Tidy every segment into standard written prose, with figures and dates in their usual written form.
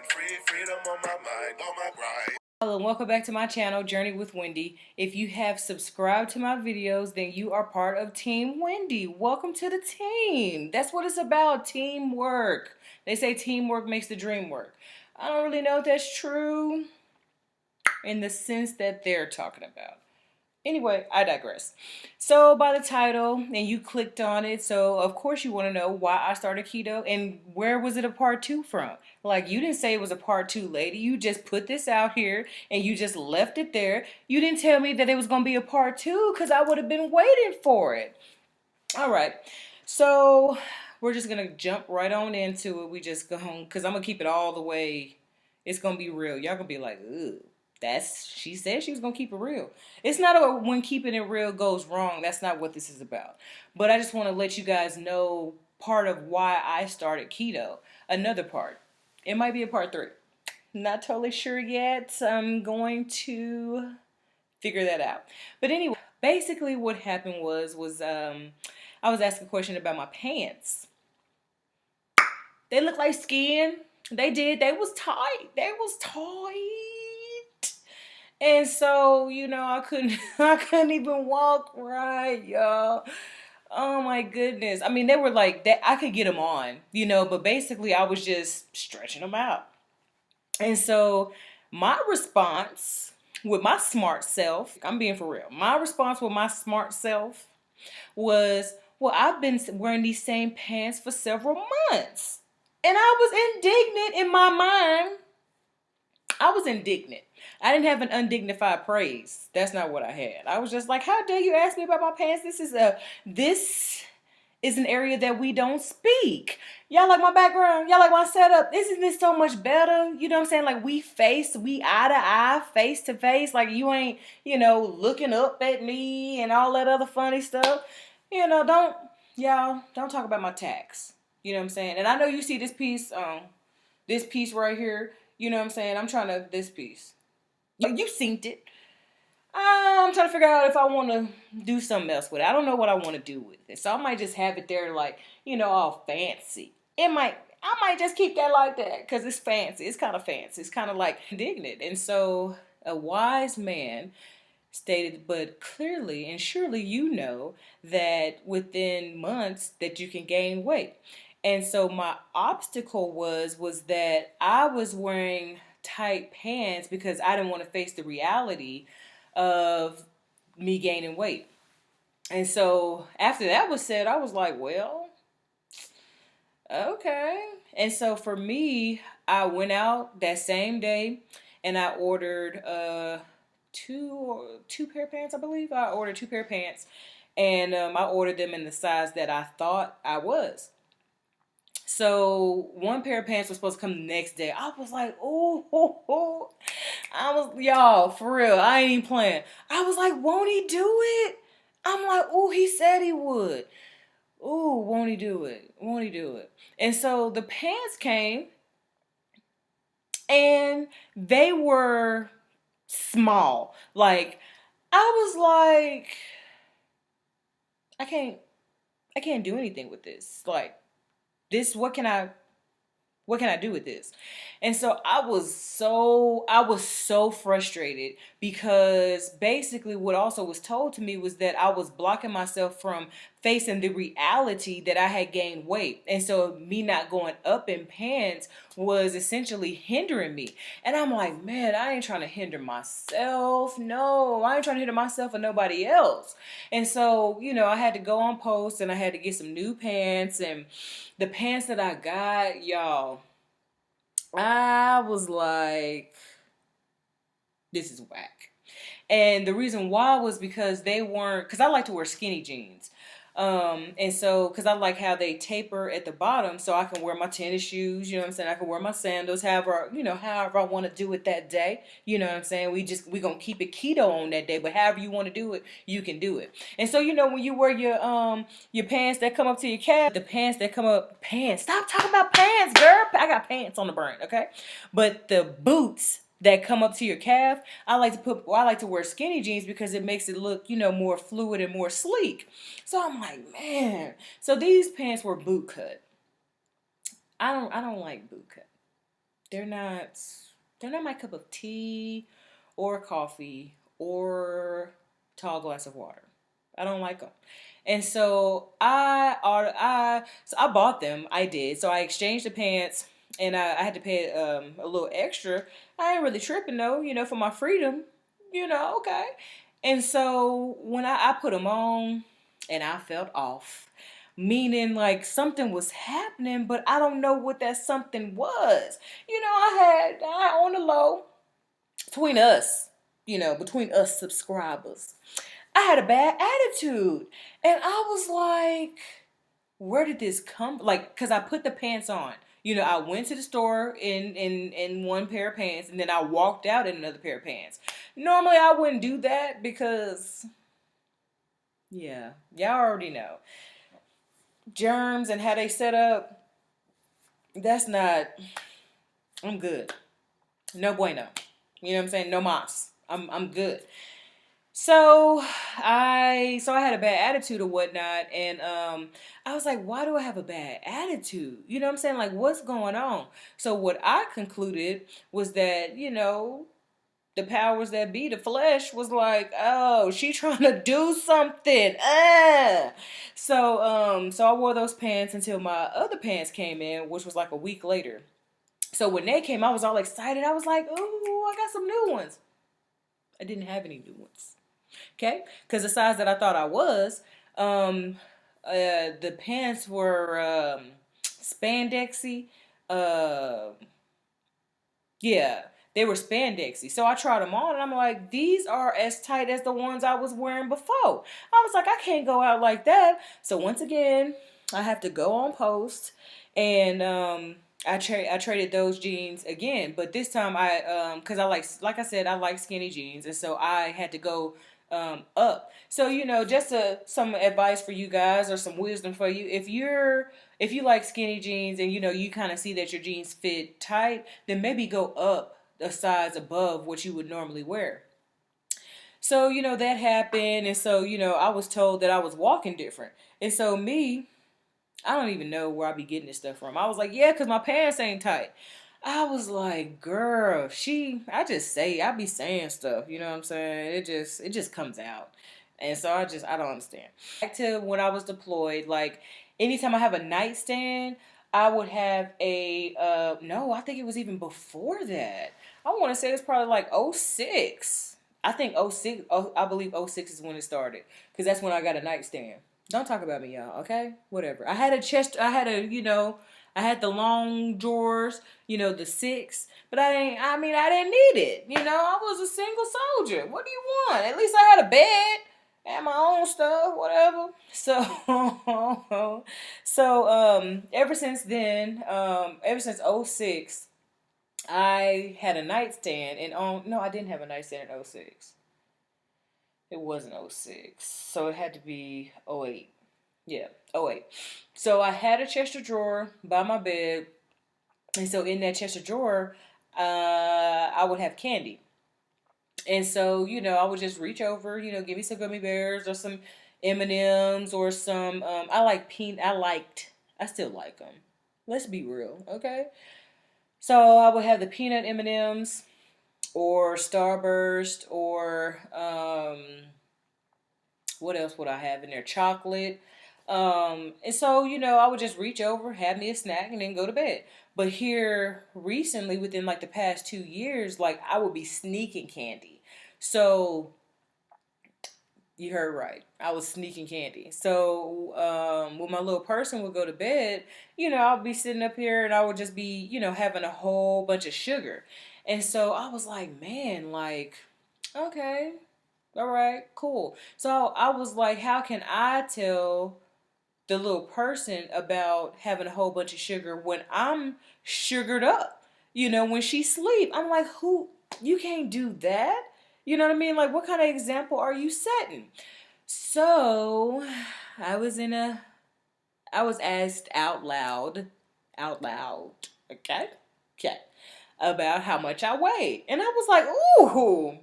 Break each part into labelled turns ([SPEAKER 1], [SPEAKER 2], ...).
[SPEAKER 1] Free freedom on my mind, on my grind.
[SPEAKER 2] Hello and welcome back to my channel, Journey with Wendy. If you have subscribed to my videos, then you are part of Team Wendy. Welcome to the team. That's what it's about, teamwork. They say teamwork makes the dream work. I don't really know if that's true in the sense that they're talking about. Anyway, I digress. So by the title, and you clicked on it, so of course you want to know why I started keto and where was it a part 2 from? Like, you didn't say it was a part 2, lady. You just put this out here and you just left it there. You didn't tell me that it was going to be a part 2 because I would have been waiting for it. All right. So we're just going to jump right on into it. We just go home because I'm going to keep it all the way. It's going to be real. Y'all going to be like, ugh. She said she was going to keep it real. It's not when keeping it real goes wrong. That's not what this is about. But I just want to let you guys know part of why I started keto. Another part. It might be a part 3. Not totally sure yet. I'm going to figure that out. But anyway, basically what happened was I was asking a question about my pants. They look like skin. They did. They was tight. And so, I couldn't even walk right, y'all. Oh my goodness. I mean, they were like that. I could get them on, but basically I was just stretching them out. And so my response with my smart self, I'm being for real. My response with my smart self was, well, I've been wearing these same pants for several months. And I was indignant in my mind. I was indignant. I didn't have an undignified praise. That's not what I had. I was just like, how dare you ask me about my pants? This is an area that we don't speak. Y'all like my background? Y'all like my setup? Isn't this so much better? You know what I'm saying? Like, we eye to eye, face to face. Like, you ain't, looking up at me and all that other funny stuff. Don't talk about my tax. You know what I'm saying? And I know you see this piece right here. You know what I'm saying? I'm trying to, this piece. You synced it. I'm trying to figure out if I want to do something else with it. I don't know what I want to do with it. So I might just have it there like, all fancy. I might just keep that like that because it's fancy. It's kind of fancy. It's kind of like indignant. And so a wise man stated, but clearly and surely you know that within months that you can gain weight. And so my obstacle was that I was wearing tight pants because I didn't want to face the reality of me gaining weight. And so after that was said, I was like, well, okay. And so for me, I went out that same day and I ordered two pair of pants, I believe. I ordered 2 pair of pants and I ordered them in the size that I thought I was. So 1 pair of pants was supposed to come the next day. I was like, oh. Y'all, for real, I ain't even playing. I was like, won't he do it? I'm like, oh, he said he would. Oh, won't he do it? Won't he do it? And so the pants came and they were small. Like, I was like, I can't do anything with this. Like, this, what can I do with this? And so I was so frustrated because basically what also was told to me was that I was blocking myself from facing the reality that I had gained weight. And so me not going up in pants was essentially hindering me. And I'm like, man, I ain't trying to hinder myself. No, I ain't trying to hinder myself or nobody else. And so, I had to go on post and I had to get some new pants. And the pants that I got, y'all, I was like, this is whack. And the reason why was because because I like to wear skinny jeans. And so, because I like how they taper at the bottom, so I can wear my tennis shoes, you know what I'm saying? I can wear my sandals, however I want to do it that day. You know what I'm saying? We gonna keep it keto on that day, but however you want to do it, you can do it. And so, when you wear your pants that come up to your calf, stop talking about pants, girl. I got pants on the brain, okay? But the boots that come up to your calf, I like to wear skinny jeans because it makes it look, more fluid and more sleek. So I'm like, man. So these pants were boot cut. I don't like boot cut. they're not they're not my cup of tea or coffee or tall glass of water. I don't like them. And so I bought them. I did. So I exchanged the pants, and I had to pay a little extra. I ain't really tripping though, for my freedom, okay. And so when I put them on, and I felt off, meaning like something was happening, but I don't know what that something was. I on the low between us, between us subscribers. I had a bad attitude. And I was like, where did this come? Like, because I put the pants on. I went to the store in one pair of pants, and then I walked out in another pair of pants. Normally, I wouldn't do that because, yeah, y'all already know. Germs and how they set up, that's not, I'm good. No bueno. You know what I'm saying? No mas. I'm good. So I had a bad attitude or whatnot, and I was like, why do I have a bad attitude? You know what I'm saying? Like, what's going on? So what I concluded was that, the powers that be, the flesh, was like, oh, she trying to do something. So I wore those pants until my other pants came in, which was like a week later. So when they came, I was all excited. I was like, ooh, I got some new ones. I didn't have any new ones. Okay, because the size that I thought I was, the pants were spandexy. Uh, yeah, they were spandexy. So I tried them on, and I'm like, these are as tight as the ones I was wearing before. I was like, I can't go out like that. So once again, I have to go on post, and I traded those jeans again, but this time because I like I said, I like skinny jeans, and so I had to go up. So just some advice for you guys, or some wisdom for you. If you like skinny jeans, and you kind of see that your jeans fit tight, then maybe go up a size above what you would normally wear. So that happened, and so I was told that I was walking different, and so I don't even know where I be getting this stuff from. I was like, yeah, because my pants ain't tight. I was like, girl, I be saying stuff, you know what I'm saying? It just comes out. And so I don't understand. Back to when I was deployed, like anytime I have a nightstand, I would have no, I think it was even before that. I want to say it's probably like '06. I think '06. I believe '06 is when it started, because that's when I got a nightstand. Don't talk about me, y'all, okay? Whatever. I had the long drawers, the six, but I didn't need it. I was a single soldier. What do you want? At least I had a bed, had my own stuff, whatever. So, ever since then, ever since '06, I had a nightstand, and no, I didn't have a nightstand in '06. It wasn't '06, so it had to be '08. Yeah, '08. So I had a chest of drawer by my bed, and so in that chest of drawer, I would have candy. And so, I would just reach over, give me some gummy bears or some M&Ms or some. I still like them. Let's be real, okay? So I would have the peanut M&Ms or Starburst or what else would I have in there? Chocolate. And so, I would just reach over, have me a snack, and then go to bed. But here recently, within like the past 2 years, like I would be sneaking candy. So you heard right. I was sneaking candy. So when my little person would go to bed, I'll be sitting up here, and I would just be, having a whole bunch of sugar. And so I was like, man, like, okay, all right, cool. So I was like, how can I tell the little person about having a whole bunch of sugar when I'm sugared up? When she sleep, I'm like, you can't do that. You know what I mean? Like, what kind of example are you setting? So I was asked out loud, okay, about how much I weighed. And I was like, ooh,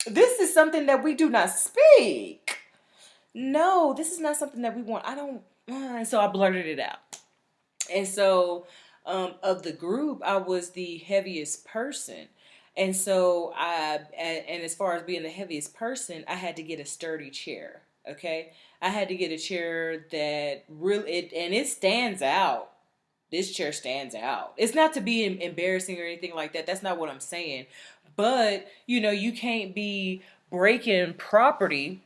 [SPEAKER 2] this is something that we do not speak. No, this is not something that we want. I don't. And so I blurted it out. And so of the group, I was the heaviest person. And so and as far as being the heaviest person, I had to get a sturdy chair. Okay. I had to get a chair that really, and it stands out. This chair stands out. It's not to be embarrassing or anything like that. That's not what I'm saying. But, you can't be breaking property.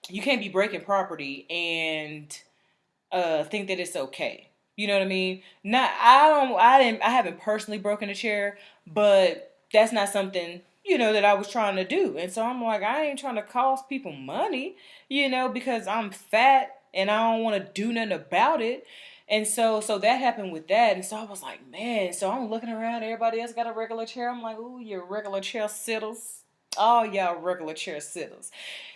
[SPEAKER 2] You can't be breaking property and think that it's okay. You know what I mean? Not I haven't personally broken a chair, but that's not something, that I was trying to do. And so I'm like, I ain't trying to cost people money, because I'm fat and I don't want to do nothing about it. And so that happened with that. And so I was like, man, so I'm looking around, everybody else got a regular chair. I'm like, ooh, you regular chair sitters. Oh, y'all regular chair sitters.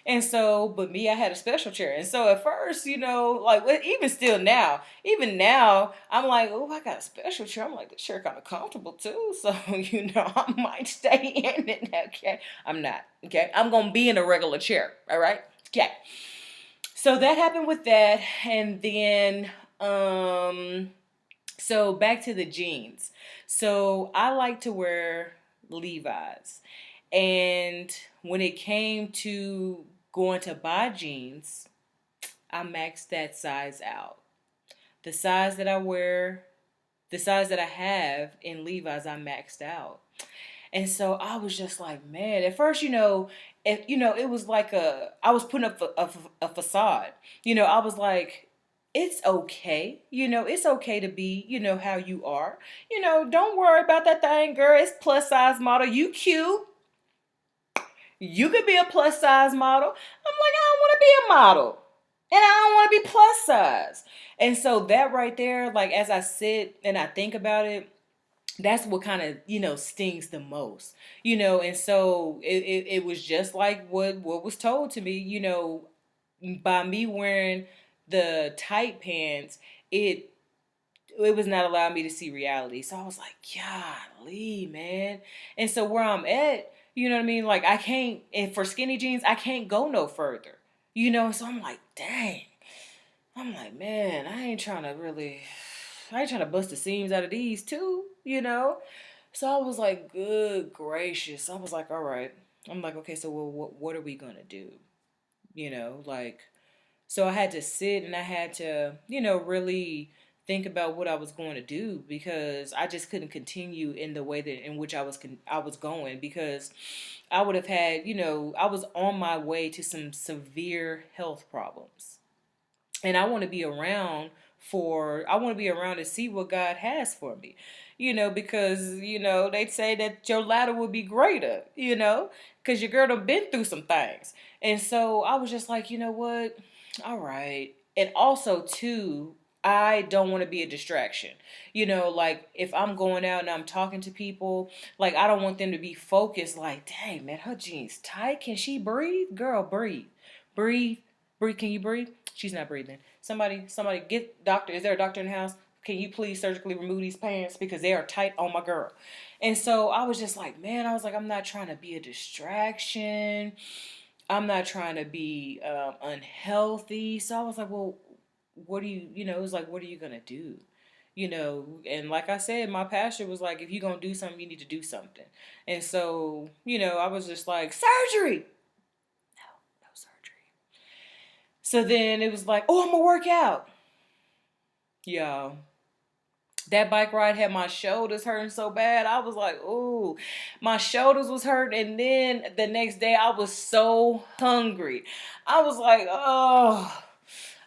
[SPEAKER 2] And so, but me, I had a special chair. And so at first, like even now, I'm like, oh, I got a special chair. I'm like, the chair kind of comfortable too. So, I might stay in it. Okay. I'm not. Okay. I'm going to be in a regular chair. All right. Okay. So that happened with that. And then, so back to the jeans. So I like to wear Levi's. And when it came to going to buy jeans, I maxed that size out. The size that I wear, the size that I have in Levi's, I maxed out. And so I was just like, man, at first, it was like I was putting up a facade. I was like, it's okay. It's okay to be, how you are. Don't worry about that thing, girl. It's plus size model. You cute. You could be a plus size model. I'm like, I don't want to be a model. And I don't want to be plus size. And so that right there, like as I sit and I think about it, that's what kind of, stings the most. And so it was just like what was told to me, by me wearing the tight pants, it was not allowing me to see reality. So I was like, golly, man. And so where I'm at, you know what I mean? Like I can't, and for skinny jeans, I can't go no further. So I'm like, dang. I'm like, man, I ain't trying to bust the seams out of these too. So I was like, good gracious. I was like, all right. I'm like, okay, so well, what are we gonna do? Like, so I had to sit and I had to, really think about what I was going to do because I just couldn't continue in the way that in which I was going because I would have had, I was on my way to some severe health problems. And I want to be around to see what God has for me. Because, they say that your ladder will be greater, because your girl done been through some things. And so I was just like, you know what? All right. And also, too, I don't want to be a distraction. Like if I'm going out and I'm talking to people, like I don't want them to be focused like, dang, man, her jeans tight. Can she breathe? Girl, breathe. Breathe. Breathe. Can you breathe? She's not breathing. Somebody get doctor. Is there a doctor in the house? Can you please surgically remove these pants because they are tight on my girl? And so I was just like, man, I was like, I'm not trying to be a distraction. I'm not trying to be unhealthy. So I was like, well, what do you, it was like, what are you going to do? And like I said, my pastor was like, if you're going to do something, you need to do something. And so, I was just like, surgery. No surgery. So then it was like, oh, I'm going to work out. Yo, that bike ride had my shoulders hurting so bad. I was like, ooh, my shoulders was hurting. And then the next day I was so hungry. I was like, oh,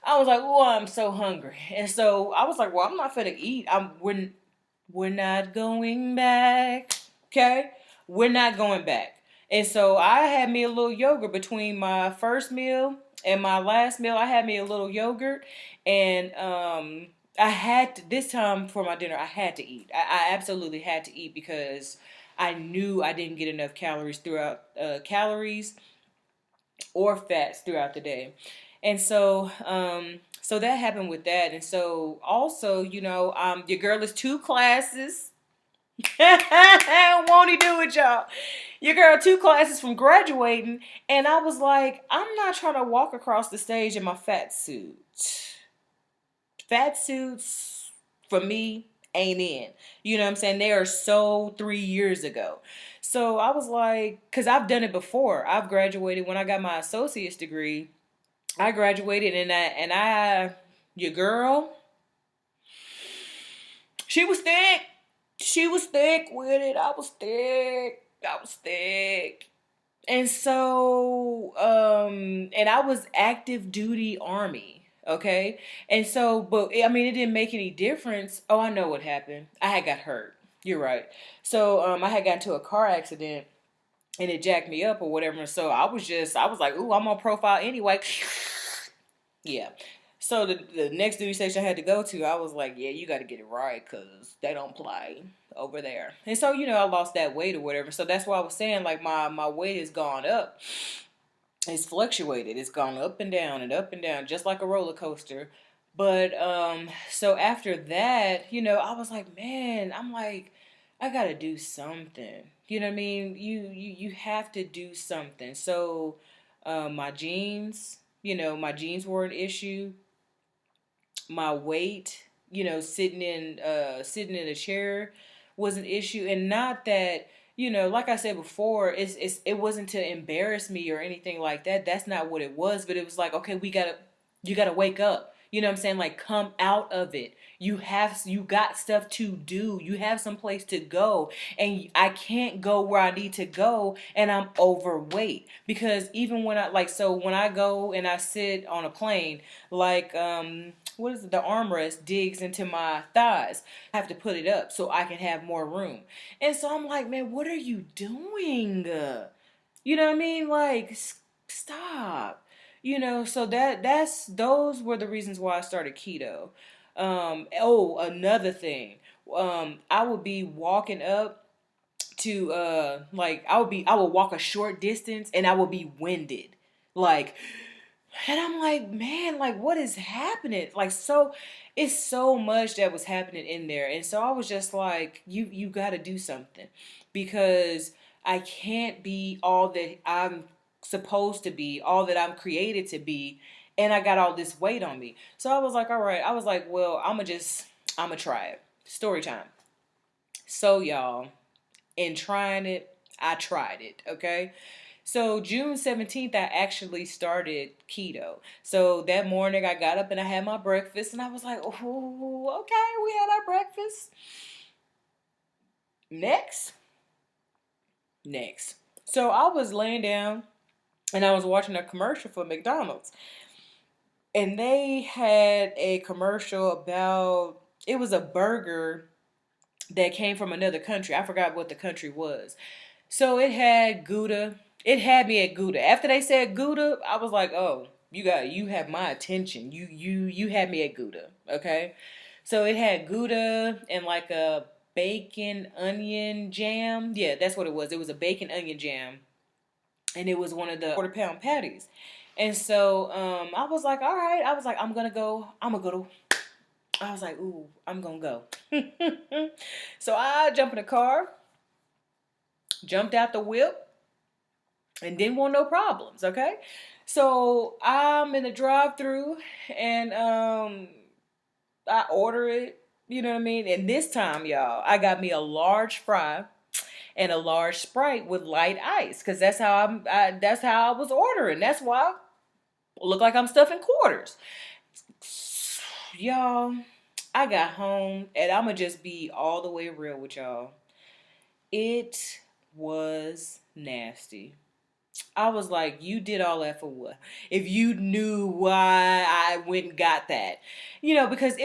[SPEAKER 2] I'm so hungry. And so I was like, well, I'm not finna eat. We're not going back. Okay? We're not going back. And so I had me a little yogurt between my first meal and my last meal. I had me a little yogurt and I had to, this time for my dinner, I had to eat. I absolutely had to eat because I knew I didn't get enough calories or fats throughout the day. And so that happened with that. And so also, your girl is 2 classes. Won't he do it, y'all? Your girl 2 classes from graduating. And I was like, I'm not trying to walk across the stage in my fat suit. Fat suits, for me, ain't in. You know what I'm saying? They are so 3 years ago. So I was like, because I've done it before. I've graduated when I got my associate's degree. I graduated your girl, she was thick. She was thick with it. I was thick. I was thick. And so, and I was active duty Army, okay? And so, but I mean, it didn't make any difference. Oh, I know what happened. I had got hurt. You're right. So, I had got into a car accident and it jacked me up or whatever. So I was like, ooh, I'm on profile anyway. Yeah. So the next duty station I had to go to, I was like, yeah, you got to get it right because they don't play over there. And so, I lost that weight or whatever. So that's why I was saying, like, my weight has gone up. It's fluctuated. It's gone up and down, just like a roller coaster. But so after that, I was like, man, I'm like, I gotta do something. You know what I mean? You have to do something. So my jeans, my jeans were an issue. My weight, sitting in a chair was an issue, and not that, like I said before, it wasn't to embarrass me or anything like that. That's not what it was, but it was like, okay, you gotta wake up. You know what I'm saying? Like, come out of it. You got stuff to do. You have some place to go, and I can't go where I need to go, and I'm overweight. Because even when when I go and I sit on a plane, like what is it? The armrest digs into my thighs. I have to put it up so I can have more room. And so I'm like, man, what are you doing? You know what I mean? Like, stop. So that's those were the reasons why I started keto. Another thing. I would be walking up to I would walk a short distance and I would be winded. Like, and I'm like, man, like, what is happening? Like, it's so much that was happening in there. And so I was just like, you got to do something, because I can't be all that I'm supposed to be, all that I'm created to be. And I got all this weight on me. So I was like, all right. I was like, well, I'm going to try it. Story time. So, y'all, in trying it, I tried it. Okay. So June 17th, I actually started keto. So that morning I got up and I had my breakfast and I was like, oh, okay, we had our breakfast. Next. So I was laying down and I was watching a commercial for McDonald's. And they had a commercial about, it was a burger that came from another country. I forgot what the country was. So it had Gouda. It had me at Gouda. After they said Gouda, I was like, "Oh, you have my attention. You had me at Gouda." Okay? So it had Gouda and like a bacon onion jam. Yeah, that's what it was. It was a bacon onion jam, and it was one of the quarter-pound patties. And so I was like, "All right." I was like, "I'm gonna go. I'm gonna go to." I was like, "Ooh, I'm gonna go." So I jumped in the car, jumped out the whip, and didn't want no problems, okay? So I'm in the drive-through and I order it, you know what I mean? And this time, y'all, I got me a large fry and a large Sprite with light ice, cuz that's how I was ordering. That's why I look like I'm stuffing quarters. Y'all, I got home and I'm going to just be all the way real with y'all. It was nasty. I was like, you did all that for what? If you knew why I went and got that. Because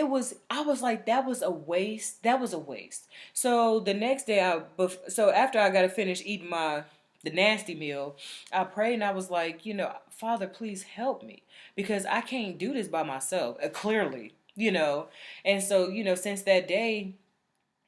[SPEAKER 2] I was like, that was a waste. That was a waste. So the next day, so after I got to finish eating the nasty meal, I prayed and I was like, Father, please help me, because I can't do this by myself, clearly. And so, since that day,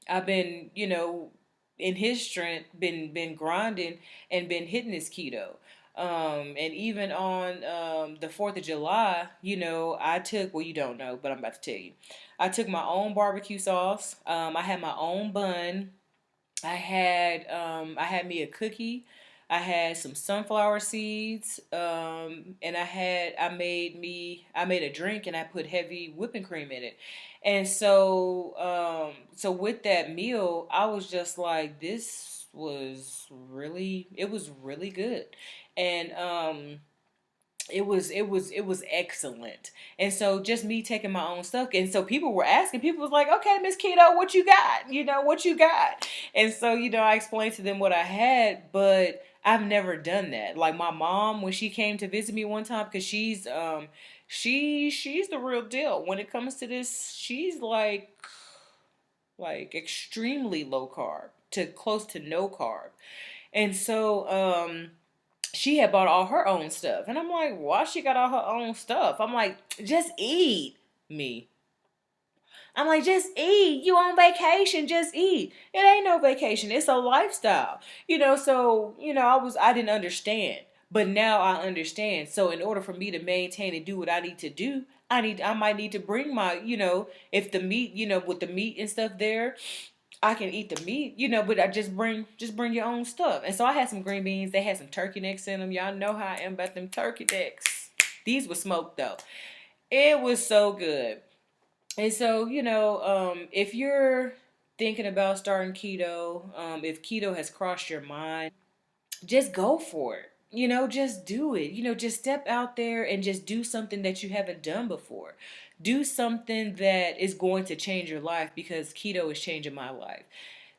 [SPEAKER 2] I've been, in his strength, been grinding and been hitting this keto. And even on the 4th of July, I took, well, you don't know, but I'm about to tell you. I took my own barbecue sauce. I had my own bun. I had me a cookie. I had some sunflower seeds, and I made a drink and I put heavy whipping cream in it. And so with that meal, I was just like, this was really, it was really good. And it was excellent. And so just me taking my own stuff, and so people were asking, people was like, okay, Miss Keto, what you got, what you got? And so I explained to them what I had, but I've never done that. Like my mom, when she came to visit me one time, because she's the real deal when it comes to this. She's like extremely low carb to close to no carb. And so she had bought all her own stuff. And I'm like, why she got all her own stuff? I'm like, just eat. Me. I'm like, just eat. You on vacation, just eat. It ain't no vacation. It's a lifestyle. I didn't understand. But now I understand. So in order for me to maintain and do what I need to do, I might need to bring my, if the meat, with the meat and stuff there, I can eat the meat, but I just bring your own stuff. And so I had some green beans. They had some turkey necks in them. Y'all know how I am about them turkey necks. These were smoked though. It was so good. And so, if you're thinking about starting keto, if keto has crossed your mind, just go for it. Just do it. Just step out there and just do something that you haven't done before. Do something that is going to change your life, because keto is changing my life.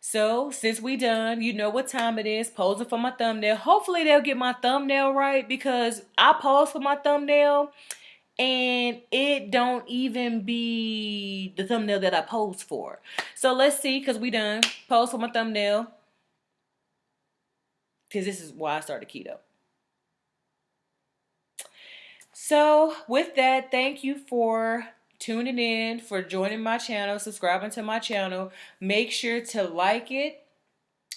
[SPEAKER 2] So, since we done, you know what time it is. Posing for my thumbnail. Hopefully they'll get my thumbnail right, because I pose for my thumbnail and it don't even be the thumbnail that I posed for. So let's see, because we done. Pose for my thumbnail, because this is why I started keto. So, with that, thank you for tuning in, for joining my channel, subscribing to my channel. Make sure to like it,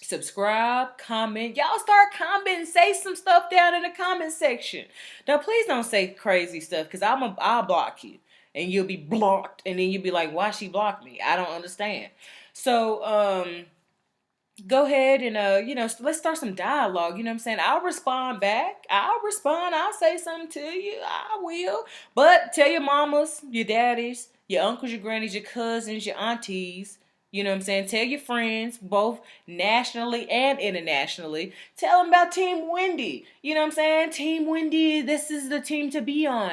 [SPEAKER 2] subscribe, comment. Y'all start commenting, say some stuff down in the comment section. Now, please don't say crazy stuff, because I'll block you. And you'll be blocked, and then you'll be like, why she blocked me? I don't understand. So, go ahead and let's start some dialogue. You know what I'm saying? I'll respond back. I'll say something to you. I will. But tell your mamas, your daddies, your uncles, your grannies, your cousins, your aunties. You know what I'm saying? Tell your friends, both nationally and internationally. Tell them about Team Wendy. You know what I'm saying? Team Wendy, this is the team to be on.